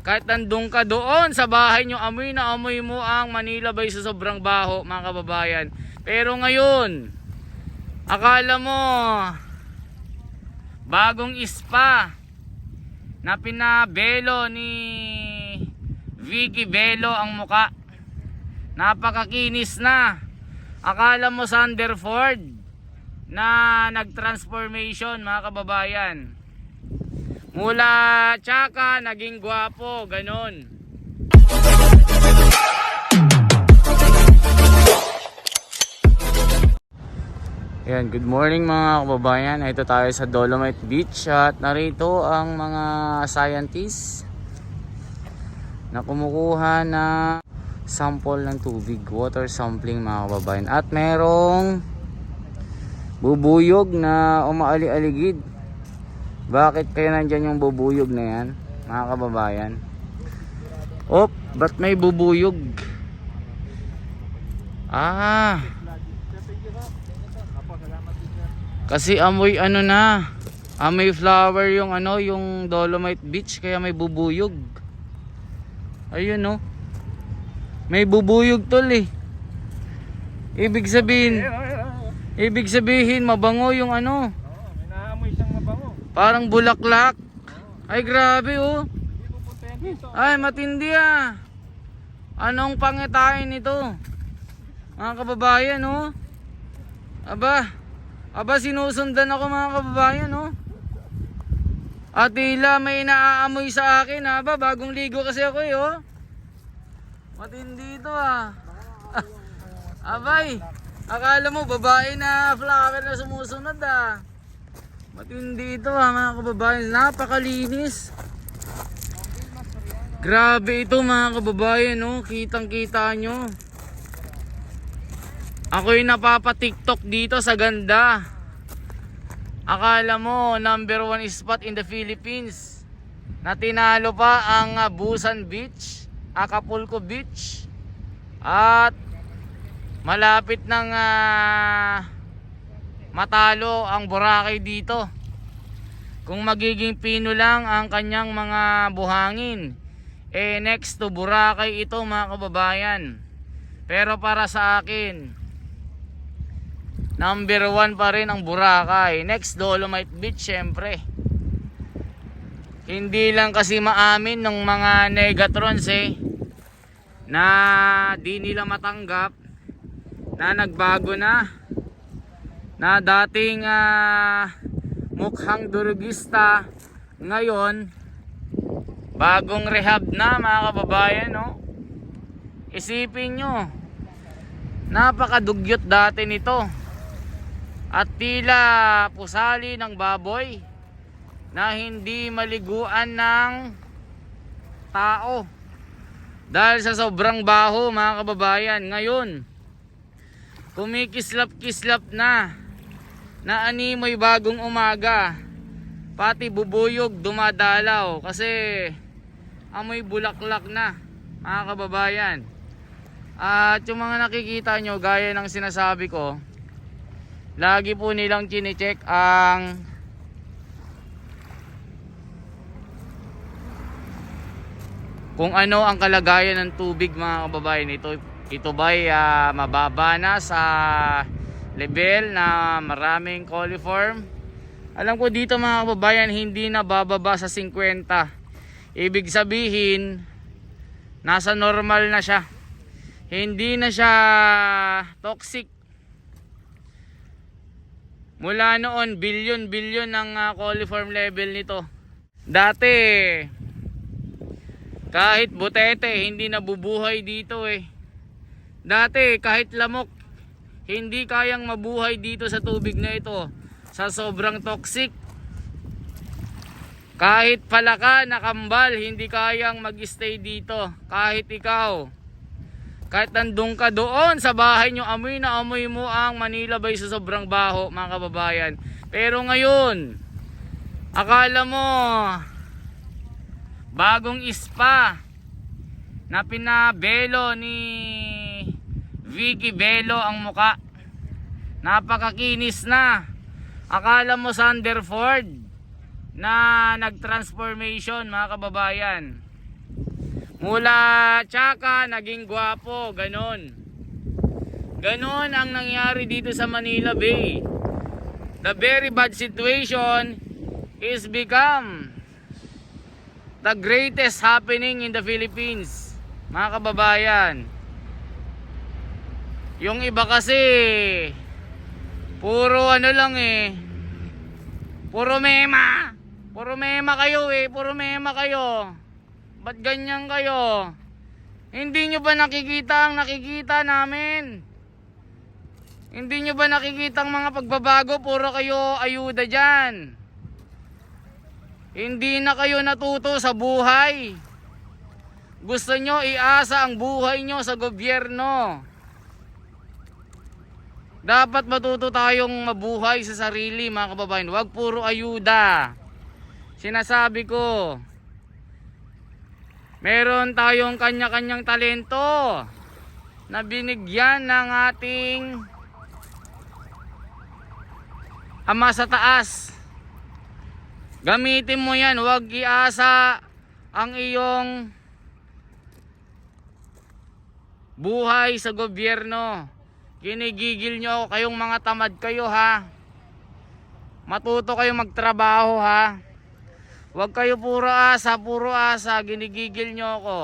Kahit nandun ka doon sa bahay nyo, amoy na amoy mo ang Manila Bay sa sobrang baho, mga kababayan. Pero ngayon, akala mo bagong spa na pinabelo ni Vicky Belo ang muka. Napakakinis na. Akala mo Sanderford na nag-transformation, mga kababayan. Mula tsaka naging gwapo, ganon. Ayan, good morning mga kababayan. Ito tayo sa Dolomite Beach at narito ang mga scientists na kumukuha na sample ng tubig, water sampling mga kababayan. At merong bubuyog na umaali-aligid. Bakit kaya nandyan yung bubuyog na yan, mga kababayan? Op, ba't may bubuyog? Kasi amoy ano na, amoy flower yung ano, yung Dolomite Beach, kaya may bubuyog. Ayun no. May bubuyog tol eh. Ibig sabihin mabango yung ano. May naamoy siyang mabango. Parang bulaklak. Ay grabe oh. Ay matindi ah. Anong pangitain nito? Mga kababayan oh. Aba sinusundan ako mga kababayan oh. At tila may naaamoy sa akin ha ba? Bagong ligo kasi ako eh oh. Matindi ito ah. Abay, akala mo babae na flower na sumusunod ah. Matindi ito ah mga kababayan. Napakalinis. Grabe ito mga kababayan no. Kitang kita nyo. Ako'y napapa-TikTok dito sa ganda. Akala mo number 1 spot in the Philippines. Na tinalo pa ang Busan Beach, Acapulco Beach. At malapit ng matalo ang Boracay dito. Kung magiging Pino lang ang kanyang mga buhangin, eh next to Boracay ito mga kababayan. Pero para sa akin, number 1 pa rin ang Boracay. Next Dolomite Beach syempre. Hindi lang kasi maamin ng mga negatrons eh, na di nila matanggap na nagbago na dating mukhang durugista ngayon bagong rehab na mga kababayan no? Isipin nyo, napakadugyot dati nito at tila pusali ng baboy na hindi maliguan ng tao dahil sa sobrang baho mga kababayan. Ngayon kumikislap-kislap na animoy bagong umaga, pati bubuyog dumadalaw kasi amoy bulaklak na mga kababayan. At yung mga nakikita nyo gaya ng sinasabi ko, lagi po nilang chine-check ang kung ano ang kalagayan ng tubig mga kababayan. Ito ba'y mababa na sa level na maraming coliform? Alam ko dito mga kababayan hindi na bababa sa 50. Ibig sabihin nasa normal na siya. Hindi na siya toxic. Mula noon bilyon ng coliform level nito. Dati kahit butete hindi nabubuhay dito eh. Dati kahit lamok hindi kayang mabuhay dito sa tubig na ito sa sobrang toxic. Kahit palaka na kambal hindi kayang mag-stay dito. Kahit ikaw, kahit nandun ka doon sa bahay nyo, amoy na amoy mo ang Manila Bay sa sobrang baho mga kababayan. Pero ngayon akala mo bagong spa na pinabelo ni Vicky Belo ang muka. Napakakinis na. Akala mo Sanderford na nag-transformation mga kababayan. Mula tsaka, naging gwapo, ganon. Ganon ang nangyari dito sa Manila Bay. The very bad situation is become the greatest happening in the Philippines, mga kababayan. Yung iba kasi puro ano lang puro mema. Puro mema kayo puro mema kayo. Ba't ganyan kayo? Hindi nyo ba nakikita ang nakikita namin? Hindi nyo ba nakikita ang mga pagbabago? Puro kayo ayuda dyan. Hindi na kayo natuto sa buhay. Gusto nyo iasa ang buhay nyo sa gobyerno. Dapat matuto tayong mabuhay sa sarili, mga kababayan. Huwag puro ayuda. Sinasabi ko, meron tayong kanya-kanyang talento na binigyan ng ating Ama sa taas. Gamitin mo yan. Huwag iasa ang iyong buhay sa gobyerno. Ginigigil nyo kayong mga tamad kayo, ha. Matuto kayo magtrabaho, ha. Huwag kayo puro asa, ginigigil nyo ako.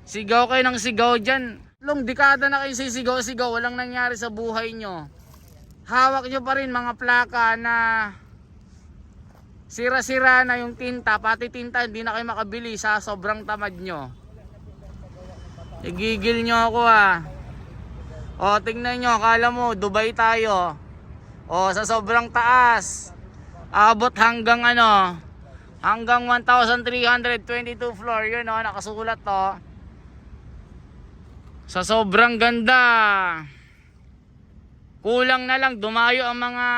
Sigaw kayo ng sigaw dyan. Long dekada na kayo sisigaw-sigaw, walang nangyari sa buhay nyo. Hawak nyo pa rin mga plaka na sira-sira na yung tinta, pati tinta hindi na kayo makabili sa sobrang tamad nyo. Igigil nyo ako, ha. O, tingnan nyo, akala mo Dubai tayo. O, sa sobrang taas, abot hanggang hanggang 1,322 floor. Yun nakasulat to. Sa sobrang ganda. Kulang na lang dumayo ang mga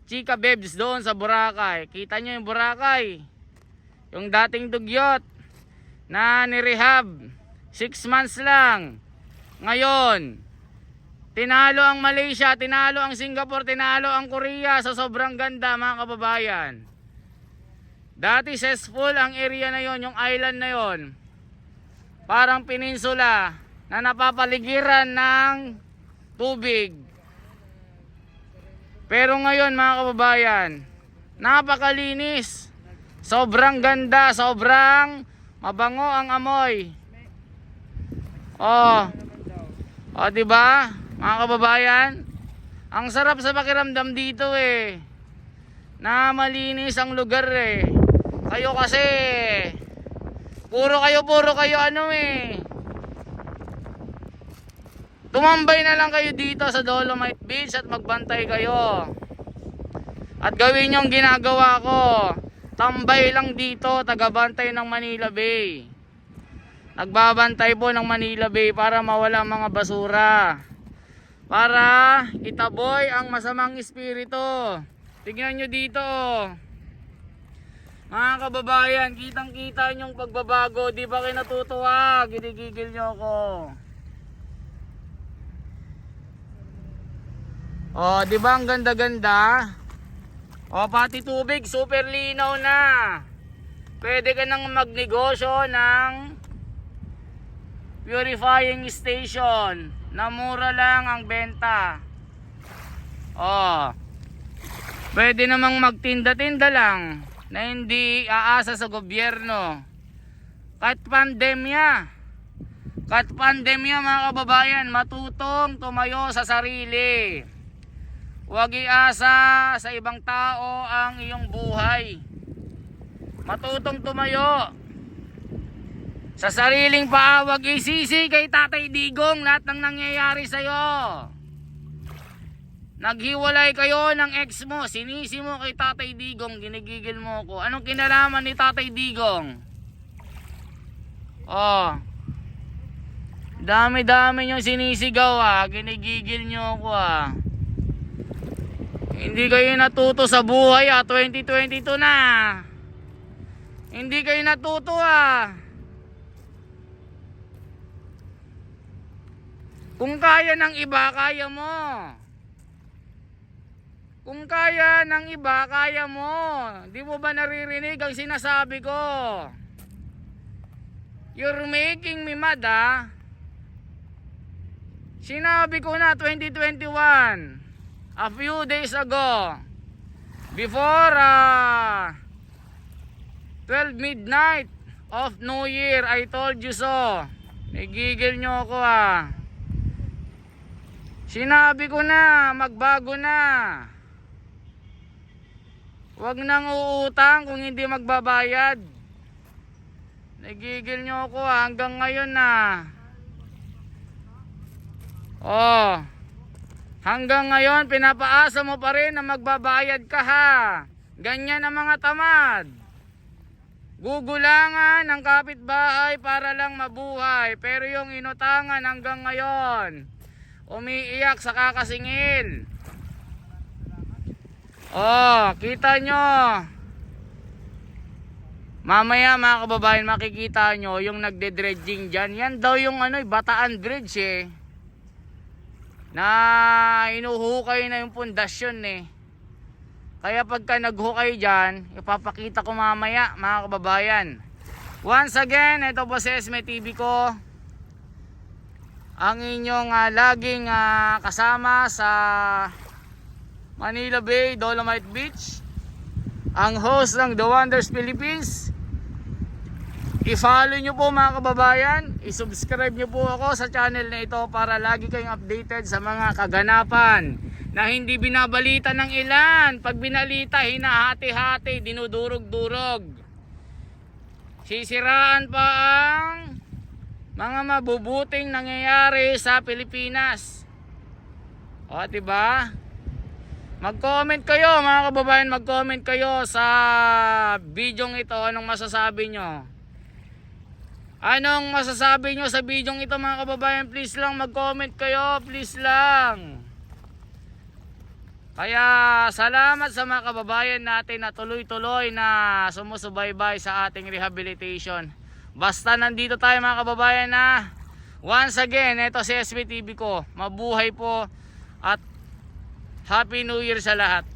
chika babes doon sa Boracay. Kita nyo yung Boracay, yung dating dugyot na nirehab 6 months lang. Ngayon, tinalo ang Malaysia, tinalo ang Singapore, tinalo ang Korea sa sobrang ganda, mga kababayan. Dati cesspool ang area na yon, yung island na yon. Parang peninsula na napapaligiran ng tubig. Pero ngayon, mga kababayan, napakalinis. Sobrang ganda, sobrang mabango ang amoy. O, diba, mga kababayan? Ang sarap sa pakiramdam dito na malinis ang lugar Kayo kasi puro kayo tumambay na lang kayo dito sa Dolomite Beach at magbantay kayo. At gawin yung ginagawa ko. Tambay lang dito, tagabantay ng Manila Bay. Nagbabantay po ng Manila Bay para mawala ang mga basura. Para itaboy ang masamang espiritu. Tingnan nyo dito. Mga kababayan, kitang-kita nyong pagbabago. Di ba kayo natutuwa? Ginigigil nyo ako. O, di ba ang ganda-ganda? O, pati tubig, super linaw na. Pwede ka nang magnegosyo ng purifying station na mura lang ang benta. Pwede namang magtinda-tinda lang na hindi aasa sa gobyerno. Kahit pandemya mga kababayan, matutong tumayo sa sarili. Huwag iasa sa ibang tao ang iyong buhay. Matutong tumayo sa sariling paa. Huwag isisi kay Tatay Digong lahat ng nangyayari sa'yo. Naghiwalay kayo ng ex mo, sinisi mo kay Tatay Digong, ginigigil mo ko. Anong kinalaman ni Tatay Digong? Dami-dami nyo sinisigaw ginigigil nyo ko Hindi kayo natuto sa buhay 2022 na. Hindi kayo natuto Kung kaya ng iba, kaya mo. Kung kaya ng iba, kaya mo. Di mo ba naririnig ang sinasabi ko? You're making me mad, ah. Sinabi ko na 2021 a few days ago before 12 midnight of New Year, I told you so. Nagigil nyo ako, ah. Sinabi ko na magbago na. Huwag nang uutang kung hindi magbabayad. Nagigil nyo ako, ah, hanggang ngayon na. Oh, hanggang ngayon pinapaasa mo pa rin na magbabayad ka, ha. Ganyan ang mga tamad. Gugulangan ng kapitbahay para lang mabuhay, pero yung inutangan hanggang ngayon umiiyak sa kakasingil. Oh, kita nyo. Mamaya mga kababayan, makikita nyo yung nagde-dredging dyan. Yan daw yung Bataan Bridge, eh, na inuhukay na yung pundasyon, eh. Kaya pagka naghukay dyan, ipapakita ko mamaya mga kababayan. Once again, ito po si Esme TV ko, ang inyong laging kasama sa Manila Bay, Dolomite Beach, ang host ng The Wonders Philippines. I-follow nyo po mga kababayan, i-subscribe nyo po ako sa channel na ito para lagi kayong updated sa mga kaganapan na hindi binabalita ng ilan. Pag binalita, hinahati-hati, dinudurog-durog. Sisiraan pa ang mga mabubuting nangyayari sa Pilipinas. O, diba? Mag-comment kayo mga kababayan, mag-comment kayo sa bidyong ito. Anong masasabi nyo? Anong masasabi nyo sa bidyong ito mga kababayan? Please lang mag-comment kayo, please lang. Kaya salamat sa mga kababayan natin na tuloy-tuloy na sumusubaybay sa ating rehabilitation. Basta nandito tayo mga kababayan na once again, ito si SB TV ko. Mabuhay po at Happy New Year sa lahat.